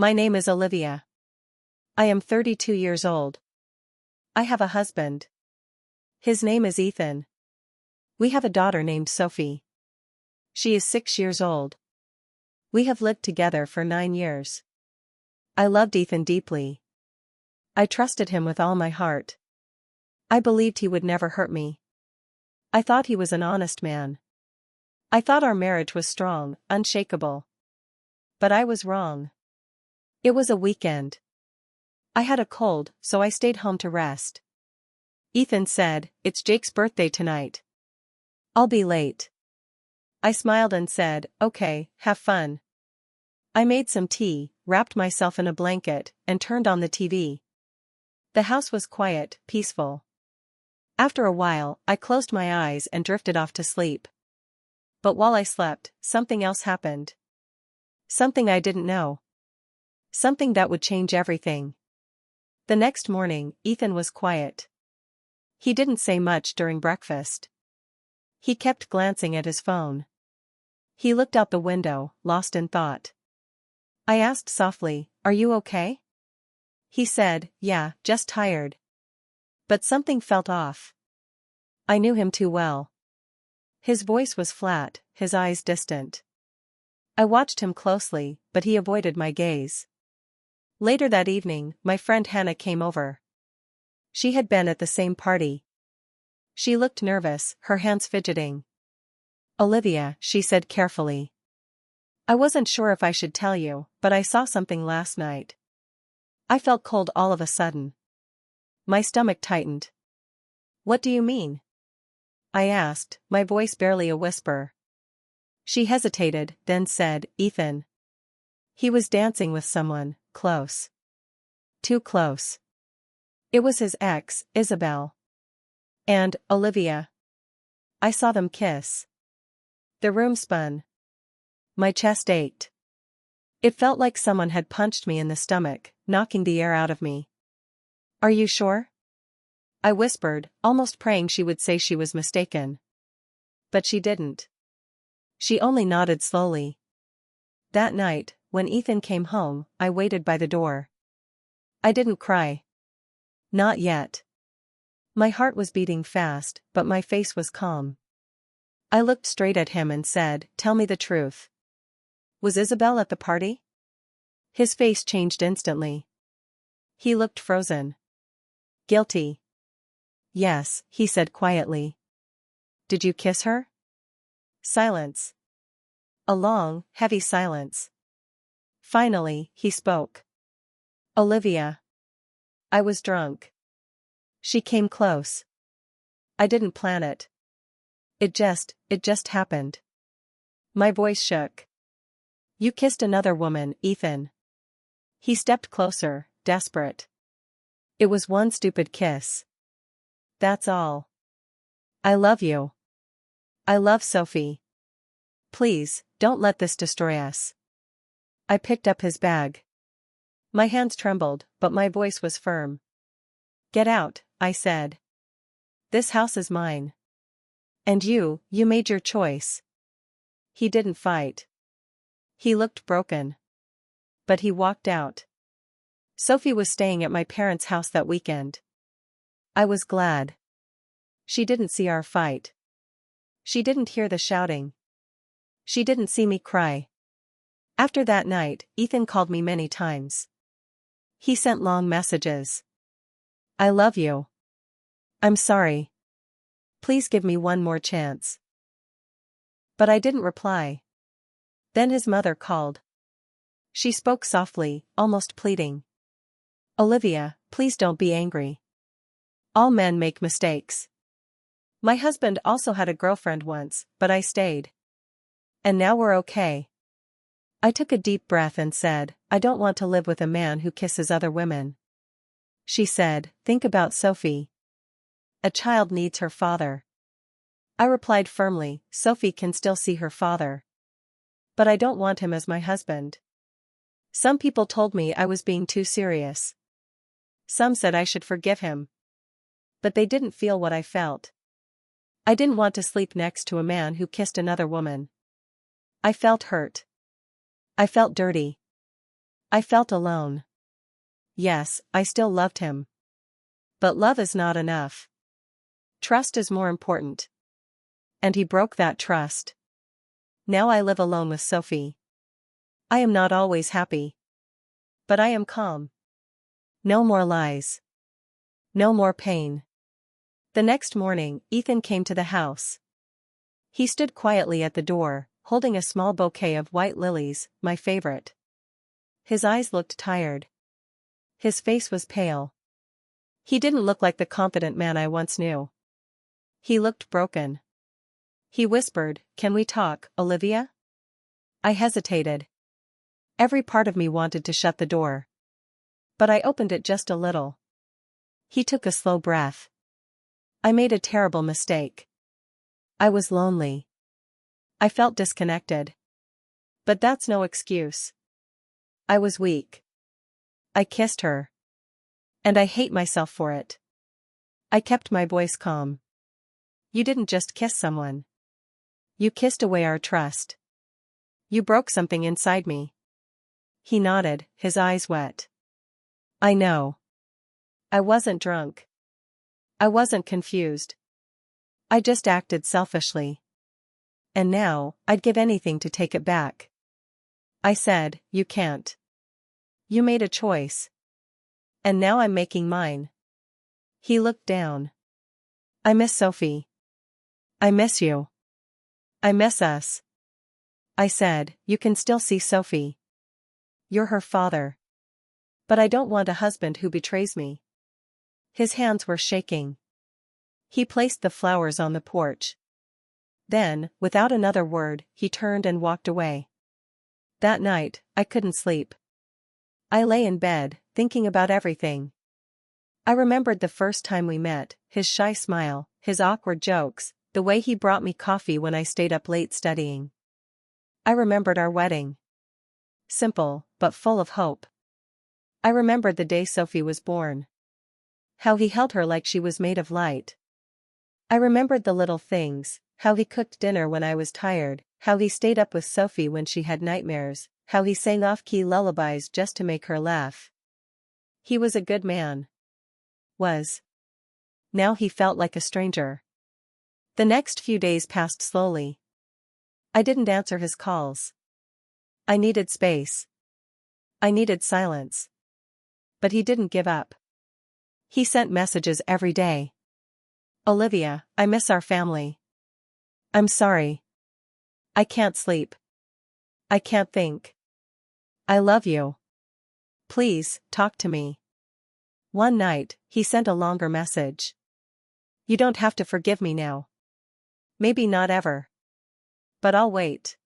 My name is Olivia. I am 32 years old. I have a husband. His name is Ethan. We have a daughter named Sophie. She is 6 years old. We have lived together for 9 years. I loved Ethan deeply. I trusted him with all my heart. I believed he would never hurt me. I thought he was an honest man. I thought our marriage was strong, unshakable. But I was wrong. It was a weekend. I had a cold, so I stayed home to rest. Ethan said, "It's Jake's birthday tonight. I'll be late." I smiled and said, "Okay, have fun." I made some tea, wrapped myself in a blanket, and turned on the TV. The house was quiet, peaceful. After a while, I closed my eyes and drifted off to sleep. But while I slept, something else happened. Something I didn't know. Something that would change everything. The next morning, Ethan was quiet. He didn't say much during breakfast. He kept glancing at his phone. He looked out the window, lost in thought. I asked softly, "Are you okay?" He said, "Yeah, just tired." But something felt off. I knew him too well. His voice was flat, his eyes distant. I watched him closely, but he avoided my gaze. Later that evening, my friend Hannah came over. She had been at the same party. She looked nervous, her hands fidgeting. "Olivia," she said carefully. "I wasn't sure if I should tell you, but I saw something last night." I felt cold all of a sudden. My stomach tightened. "What do you mean?" I asked, my voice barely a whisper. She hesitated, then said, "Ethan. He was dancing with someone, close. Too close. It was his ex, Isabel. And, Olivia. I saw them kiss." The room spun. My chest ached. It felt like someone had punched me in the stomach, knocking the air out of me. "Are you sure?" I whispered, almost praying she would say she was mistaken. But she didn't. She only nodded slowly. That night, when Ethan came home, I waited by the door. I didn't cry. Not yet. My heart was beating fast, but my face was calm. I looked straight at him and said, "Tell me the truth. Was Isabel at the party?" His face changed instantly. He looked frozen. "Guilty." "Yes," he said quietly. "Did you kiss her?" Silence. A long, heavy silence. Finally, he spoke. "Olivia. I was drunk. She came close. I didn't plan it. It just happened." My voice shook. "You kissed another woman, Ethan." He stepped closer, desperate. "It was one stupid kiss. That's all. I love you. I love Sophie. Please, don't let this destroy us." I picked up his bag. My hands trembled, but my voice was firm. "Get out," I said. "This house is mine. And you made your choice." He didn't fight. He looked broken. But he walked out. Sophie was staying at my parents' house that weekend. I was glad. She didn't see our fight. She didn't hear the shouting. She didn't see me cry. After that night, Ethan called me many times. He sent long messages. "I love you. I'm sorry. Please give me one more chance." But I didn't reply. Then his mother called. She spoke softly, almost pleading. "Olivia, please don't be angry. All men make mistakes. My husband also had a girlfriend once, but I stayed. And now we're okay." I took a deep breath and said, "I don't want to live with a man who kisses other women." She said, "Think about Sophie. A child needs her father." I replied firmly, "Sophie can still see her father. But I don't want him as my husband." Some people told me I was being too serious. Some said I should forgive him. But they didn't feel what I felt. I didn't want to sleep next to a man who kissed another woman. I felt hurt. I felt dirty. I felt alone. Yes, I still loved him. But love is not enough. Trust is more important. And he broke that trust. Now I live alone with Sophie. I am not always happy. But I am calm. No more lies. No more pain. The next morning, Ethan came to the house. He stood quietly at the door, holding a small bouquet of white lilies, my favorite. His eyes looked tired. His face was pale. He didn't look like the confident man I once knew. He looked broken. He whispered, "Can we talk, Olivia?" I hesitated. Every part of me wanted to shut the door. But I opened it just a little. He took a slow breath. I made a terrible mistake. I was lonely. I felt disconnected. But that's no excuse. I was weak. I kissed her. And I hate myself for it. I kept my voice calm. You didn't just kiss someone. You kissed away our trust. You broke something inside me. He nodded, his eyes wet. I know. I wasn't drunk. I wasn't confused. I just acted selfishly. And now, I'd give anything to take it back. I said, "You can't. You made a choice. And now I'm making mine." He looked down. I miss Sophie. I miss you. I miss us. I said, "You can still see Sophie. You're her father. But I don't want a husband who betrays me." His hands were shaking. He placed the flowers on the porch. Then, without another word, he turned and walked away. That night, I couldn't sleep. I lay in bed, thinking about everything. I remembered the first time we met, his shy smile, his awkward jokes, the way he brought me coffee when I stayed up late studying. I remembered our wedding. Simple, but full of hope. I remembered the day Sophie was born. How he held her like she was made of light. I remembered the little things, how he cooked dinner when I was tired, how he stayed up with Sophie when she had nightmares, how he sang off-key lullabies just to make her laugh. He was a good man. Was. Now he felt like a stranger. The next few days passed slowly. I didn't answer his calls. I needed space. I needed silence. But he didn't give up. He sent messages every day. "Olivia, I miss our family. I'm sorry. I can't sleep. I can't think. I love you. Please, talk to me." One night, he sent a longer message. "You don't have to forgive me now. Maybe not ever. But I'll wait.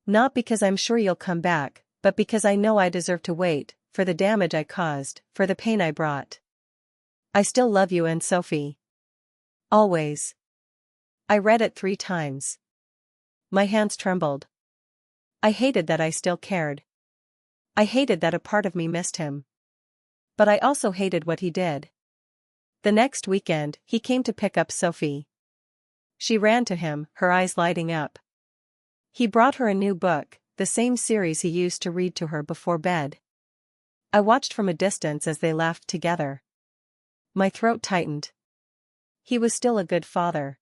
Not because I'm sure you'll come back, but because I know I deserve to wait, for the damage I caused, for the pain I brought. I still love you and Sophie. Always." I read it 3 times. My hands trembled. I hated that I still cared. I hated that a part of me missed him. But I also hated what he did. The next weekend, he came to pick up Sophie. She ran to him, her eyes lighting up. He brought her a new book, the same series he used to read to her before bed. I watched from a distance as they laughed together. My throat tightened. He was still a good father.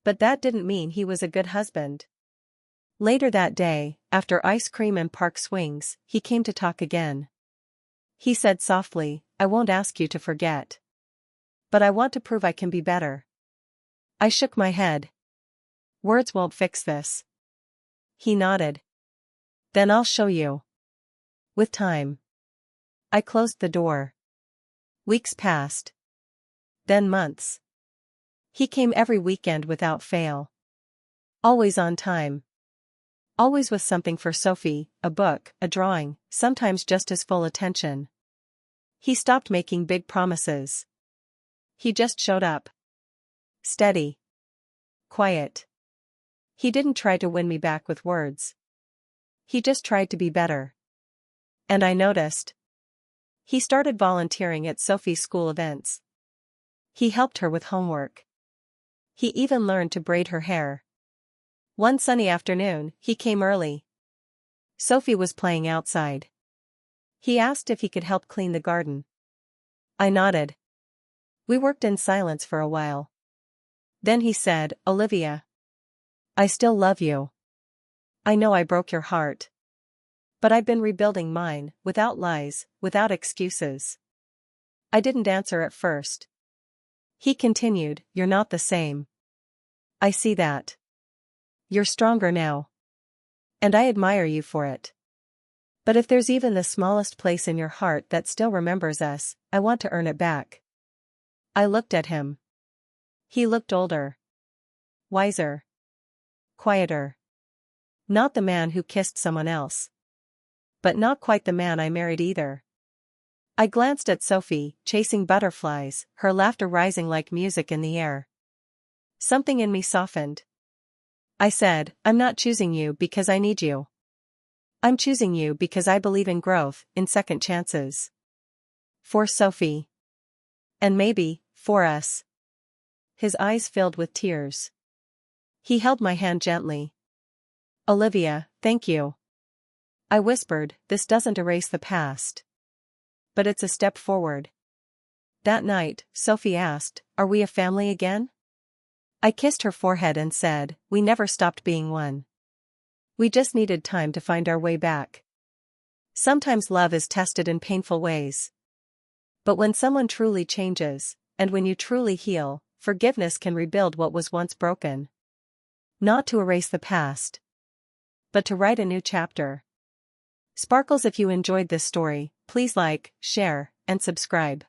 But that didn't mean he was a good husband. Later that day, after ice cream and park swings, he came to talk again. He said softly, "I won't ask you to forget. But I want to prove I can be better." I shook my head. "Words won't fix this." He nodded. "Then I'll show you. With time." I closed the door. Weeks passed. Then months. He came every weekend without fail. Always on time. Always with something for Sophie, a book, a drawing, sometimes just his full attention. He stopped making big promises. He just showed up. Steady. Quiet. He didn't try to win me back with words. He just tried to be better. And I noticed. He started volunteering at Sophie's school events. He helped her with homework. He even learned to braid her hair. One sunny afternoon, he came early. Sophie was playing outside. He asked if he could help clean the garden. I nodded. We worked in silence for a while. Then he said, Olivia. I still love you. I know I broke your heart. But I've been rebuilding mine, without lies, without excuses. I didn't answer at first. He continued, You're not the same. I see that. You're stronger now. And I admire you for it. But if there's even the smallest place in your heart that still remembers us, I want to earn it back. I looked at him. He looked older. Wiser. Quieter. Not the man who kissed someone else. But not quite the man I married either. I glanced at Sophie, chasing butterflies, her laughter rising like music in the air. Something in me softened. I said, I'm not choosing you because I need you. I'm choosing you because I believe in growth, in second chances. For Sophie. And maybe, for us. His eyes filled with tears. He held my hand gently. Olivia, thank you. I whispered, this doesn't erase the past. But it's a step forward. That night, Sophie asked, Are we a family again? I kissed her forehead and said, We never stopped being one. We just needed time to find our way back. Sometimes love is tested in painful ways. But when someone truly changes, and when you truly heal, forgiveness can rebuild what was once broken. Not to erase the past, but to write a new chapter. Sparkles, if you enjoyed this story, please like, share, and subscribe.